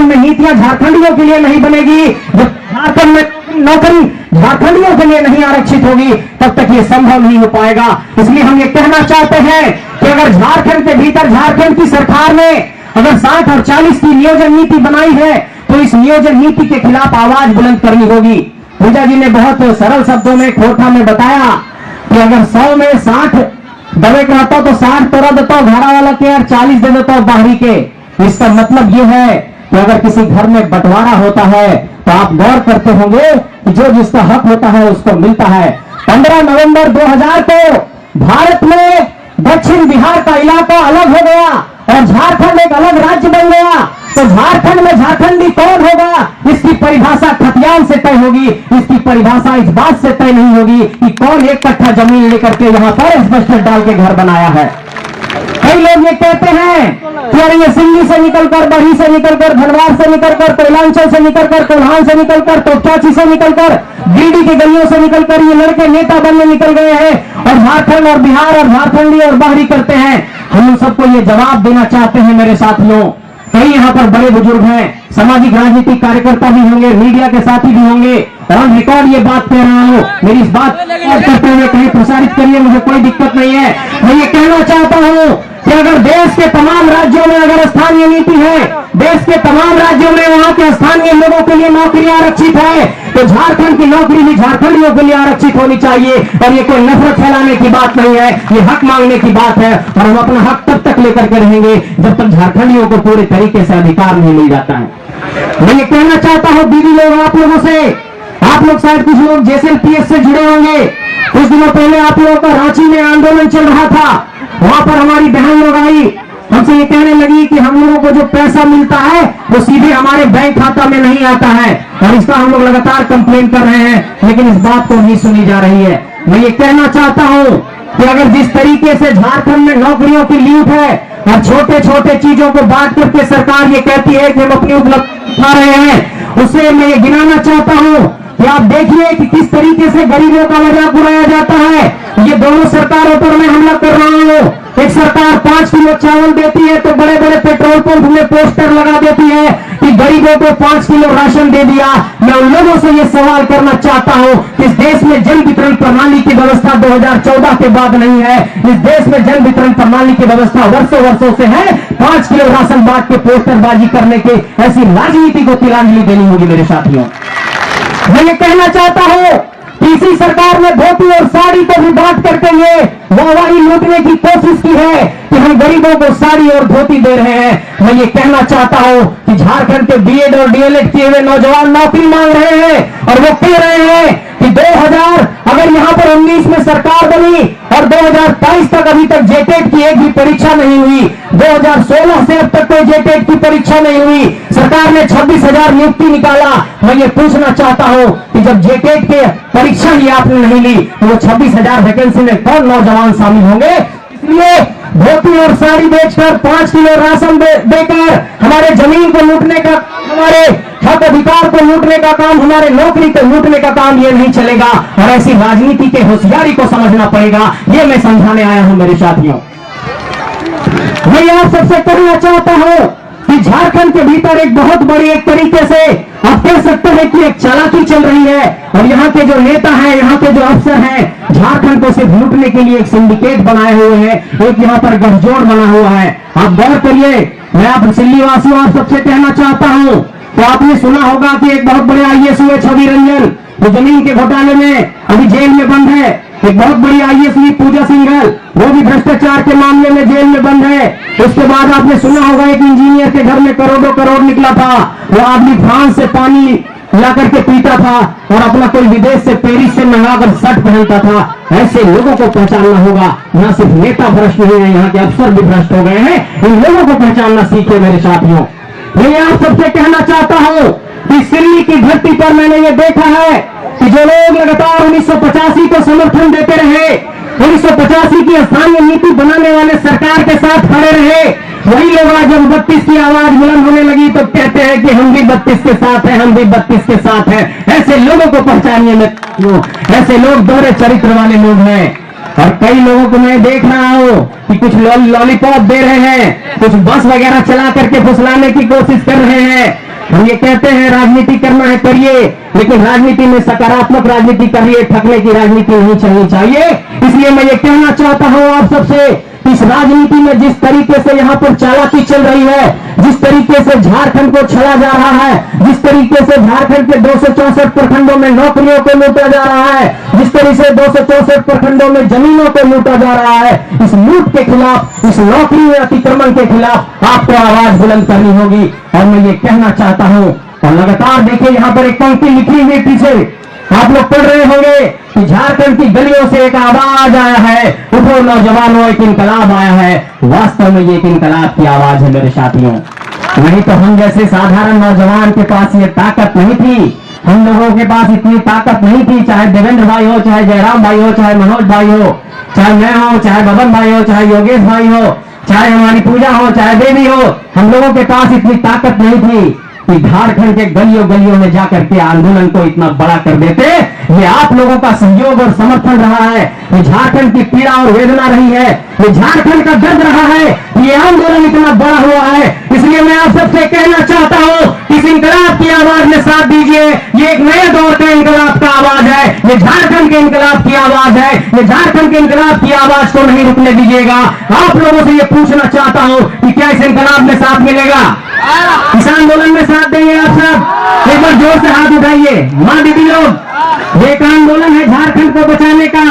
झारखंड में नीतियां झारखंडियों के लिए नहीं बनेगी, जब झारखंड में नौकरी झारखंडियों के लिए नहीं आरक्षित होगी, तब तक ये संभव नहीं हो पाएगा। इसलिए हम ये कहना चाहते हैं कि अगर झारखंड के भीतर झारखंड की सरकार ने अगर 60 और 40 की नियोजन नीति बनाई है, तो इस नियोजन नीति के खिलाफ आवाज बुलंद करनी होगी। पूजा जी ने बहुत सरल शब्दों में खोखा में बताया कि अगर 100 में 60 दबे का आता तो 60 तोड़ा देता हूं घड़ा वाला के और 40 दे देता हूं बाहरी के। इसका मतलब यह है कि अगर किसी घर में बंटवारा होता है तो आप गौर करते होंगे कि जो जिसका हक होता है उसको मिलता है। 15 नवंबर 2000 को भारत में दक्षिण बिहार का इलाका अलग हो गया और झारखंड एक अलग राज्य बन गया। तो झारखंड में झारखंडी कौन होगा, इसकी परिभाषा खतियान से तय होगी। इसकी परिभाषा इस बात से तय नहीं होगी कि कौन एक कट्ठा जमीन लेकर के यहाँ पर एस्बेस्टस डाल के घर बनाया है। कई लोग ये कहते हैं कि अरे ये सिल्ली से निकलकर, बरही से निकलकर, धनबाद से निकलकर, कोयलांचल से निकलकर, कोल्हान से निकलकर, तोपचाची से निकलकर, गिरिडीह की गलियों से निकलकर ये लड़के नेता बनने निकल गए हैं और झारखंड और बिहार और झारखंडी और बाहरी करते हैं। हम उन सबको ये जवाब देना चाहते हैं मेरे साथियों। कई यहाँ पर बड़े बुजुर्ग हैं, सामाजिक राजनीतिक कार्यकर्ता भी होंगे, मीडिया के साथी भी होंगे, और रिकॉर्ड ये बात कह रहा हूँ, मेरी इस बात करते हुए कहीं प्रसारित करिए, मुझे कोई दिक्कत नहीं है। मैं ये कहना चाहता हूँ कि अगर देश के तमाम राज्यों में अगर स्थानीय नीति है, देश के तमाम राज्यों में वहां के स्थानीय लोगों के लिए नौकरी आरक्षित है, तो झारखंड की नौकरी भी झारखंडियों के लिए आरक्षित होनी चाहिए। और ये कोई नफरत फैलाने की बात नहीं है, ये हक मांगने की बात है। और हम अपना हक तब तक लेकर के रहेंगे जब तक झारखंडियों को पूरे तरीके से अधिकार नहीं मिल जाता है। मैं ये कहना चाहता हूँ दीदी लोग, आप लोगों से, आप लोग शायद कुछ लोग जेएसएलपीएस से जुड़े होंगे। कुछ दिनों पहले आप लोगों का रांची में आंदोलन चल रहा था, वहां पर हमारी बहन लोग आई, हमसे ये कहने लगी कि हम लोगों को जो पैसा मिलता है वो सीधे हमारे बैंक खाता में नहीं आता है, और इसका हम लोग लगातार कंप्लेन कर रहे हैं, लेकिन इस बात को नहीं सुनी जा रही है। मैं ये कहना चाहता हूँ कि अगर जिस तरीके से झारखंड में नौकरियों की लूट है और छोटे छोटे चीजों को बांट करके सरकार ये कहती है कि हम अपनी उपलब्धि उठा रहे हैं, उसे मैं ये गिनाना चाहता हूँ कि आप देखिए कि किस तरीके से गरीबों का मजाक उड़ाया जाता है। ये दोनों सरकारों पर मैं हमला कर रहा हूँ। एक सरकार 5 किलो चावल देती है तो बड़े बड़े पेट्रोल पंप में पोस्टर लगा देती है कि गरीबों को 5 किलो राशन दे दिया। मैं उन लोगों से ये सवाल करना चाहता हूँ कि इस देश में जन वितरण प्रणाली की व्यवस्था 2014 के बाद नहीं है। इस देश में जन वितरण प्रणाली की व्यवस्था वर्षों से है। 5 किलो राशन बांट के पोस्टरबाजी करने के ऐसी राजनीति को तिलांजलि देनी होगी मेरे साथियों। मैं ये कहना चाहता हूँ कि इसी सरकार ने धोती और साड़ी को भी बांट करके ये वाहवाही लूटने की कोशिश की है कि हम गरीबों को साड़ी और धोती दे रहे हैं। मैं ये कहना चाहता हूँ कि झारखंड के बीएड और डीएलएड किए हुए नौजवान नौकरी मांग रहे हैं और वो कह रहे हैं कि 2000 अगर यहाँ पर 19 में सरकार बनी और 2022 तक अभी तक जेटेट की एक भी परीक्षा नहीं हुई, 2016 से अब तक कोई जेटेट की परीक्षा नहीं हुई, सरकार ने 26,000 नियुक्ति निकाला। मैं ये पूछना चाहता हूँ कि जब जेटेट के परीक्षा ही आपने नहीं ली तो वो 26,000 वैकेंसी में कौन नौजवान शामिल होंगे? इसलिए धोती और साड़ी बेचकर 5 किलो राशन देकर हमारे जमीन को लूटने का, हमारे हक अधिकार को लूटने का काम, हमारे नौकरी को लूटने का काम ये नहीं चलेगा। और ऐसी राजनीति के होशियारी को समझना पड़ेगा, ये मैं समझाने आया हूं मेरे साथियों। मैं आप सबसे कहना चाहता हूं कि झारखंड के भीतर एक बहुत बड़ी एक तरीके से आप कह सकते हैं कि एक चालाकी चल रही है और यहाँ के जो नेता हैं, यहाँ के जो अफसर हैं, झारखंड को सिर्फ लूटने के लिए एक सिंडिकेट बनाए हुए हैं, एक यहाँ पर गठजोड़ बना हुआ है। आप गौर करिए, मैं आप सिल्ली वासियों आप सबसे कहना चाहता हूँ तो आपने सुना होगा कि एक बहुत बड़े आईएएस हुए छवि रंजन, जो जमीन के घोटाले में अभी जेल में बंद है। एक बहुत बड़ी आईएएस हुई पूजा सिंघल, वो भी भ्रष्टाचार के मामले में जेल में बंद है। उसके बाद आपने सुना होगा एक इंजीनियर के घर में करोड़ों करोड़ निकला था, वो आदमी फ्रांस से पानी ला करके पीता था और अपना कोई विदेश से पेरिस से मंगाकर शर्ट पहनता था। ऐसे लोगों को पहचानना होगा। यहाँ सिर्फ नेता भ्रष्ट नहीं है, यहाँ के अफसर भी भ्रष्ट हो गए हैं। इन लोगों को पहचानना सीखे मेरे साथियों। मैं आप सबसे कहना चाहता हूँ कि सिल्ली की धरती पर मैंने ये देखा है कि जो लोग लगातार 1985 को समर्थन देते रहे, 1985 की स्थानीय नीति बनाने वाले सरकार के साथ खड़े रहे, वही लोग आज जब 32 की आवाज बुलंद होने लगी तो कहते हैं कि हम भी 32 के साथ हैं, हम भी 32 के साथ हैं। ऐसे लोगों को पहचानिए मैं, ऐसे लोग दोहरे चरित्र वाले लोग हैं। और कई लोगों को मैं देख रहा हूँ कि कुछ लॉलीपॉप दे रहे हैं, कुछ बस वगैरह चला करके फुसलाने की कोशिश कर रहे हैं। हम ये कहते हैं राजनीति करना है करिए, लेकिन राजनीति में सकारात्मक राजनीति करिए, ठगने की राजनीति नहीं चलनी चाहिए। इसलिए मैं ये कहना चाहता हूं आप सबसे, इस राजनीति में जिस तरीके से यहाँ पर चालाकी चल रही है, जिस तरीके से झारखंड को छला जा रहा है, जिस तरीके से झारखंड के 264 प्रखंडों में नौकरियों को लूटा जा रहा है, जिस तरीके से 264 प्रखंडों में जमीनों को लूटा जा रहा है, इस लूट के खिलाफ, इस नौकरी अतिक्रमण के खिलाफ आपको आवाज बुलंद करनी होगी। और मैं ये कहना चाहता हूं, और लगातार देखिए यहाँ पर एक पंक्ति लिखी हुई पीछे आप लोग पढ़ रहे होंगे कि झारखंड की गलियों से एक आवाज आया है, उठो नौजवानों एक इनकलाब आया है। वास्तव में ये एक इनकलाब की आवाज है मेरे साथियों। नहीं तो हम जैसे साधारण नौजवान के पास ये ताकत नहीं थी, हम लोगों के पास इतनी ताकत नहीं थी, चाहे देवेंद्र भाई हो, चाहे जयराम भाई हो, चाहे मनोज भाई हो, चाहे मैं हो, चाहे बबन भाई हो, चाहे योगेश भाई हो, चाहे हमारी पूजा हो, चाहे देवी हो, हम लोगों के पास इतनी ताकत नहीं थी कि झारखंड के गलियों गलियों में जाकर के आंदोलन को इतना बड़ा कर देते। ये आप लोगों का सहयोग और समर्थन रहा है, ये झारखंड की पीड़ा और वेदना रही है, ये झारखंड का दर्द रहा है, ये आंदोलन इतना बड़ा हुआ है। इसलिए मैं आप सबसे कहना चाहता हूं कि इस इंकलाब की आवाज में साथ दीजिए। ये एक नए दौर का इंकलाब का आवाज है, ये झारखंड के इंकलाब की आवाज है, ये झारखंड के इंकलाब की आवाज को नहीं रुकने दीजिएगा। आप लोगों से ये पूछना चाहता हूं कि क्या इस इंकलाब में साथ मिलेगा? इस आंदोलन में साथ देंगे आप सब? एक बार जोर से हाथ उठाइए। मां दीदी लोग, ये एक आंदोलन है झारखंड को बचाने का।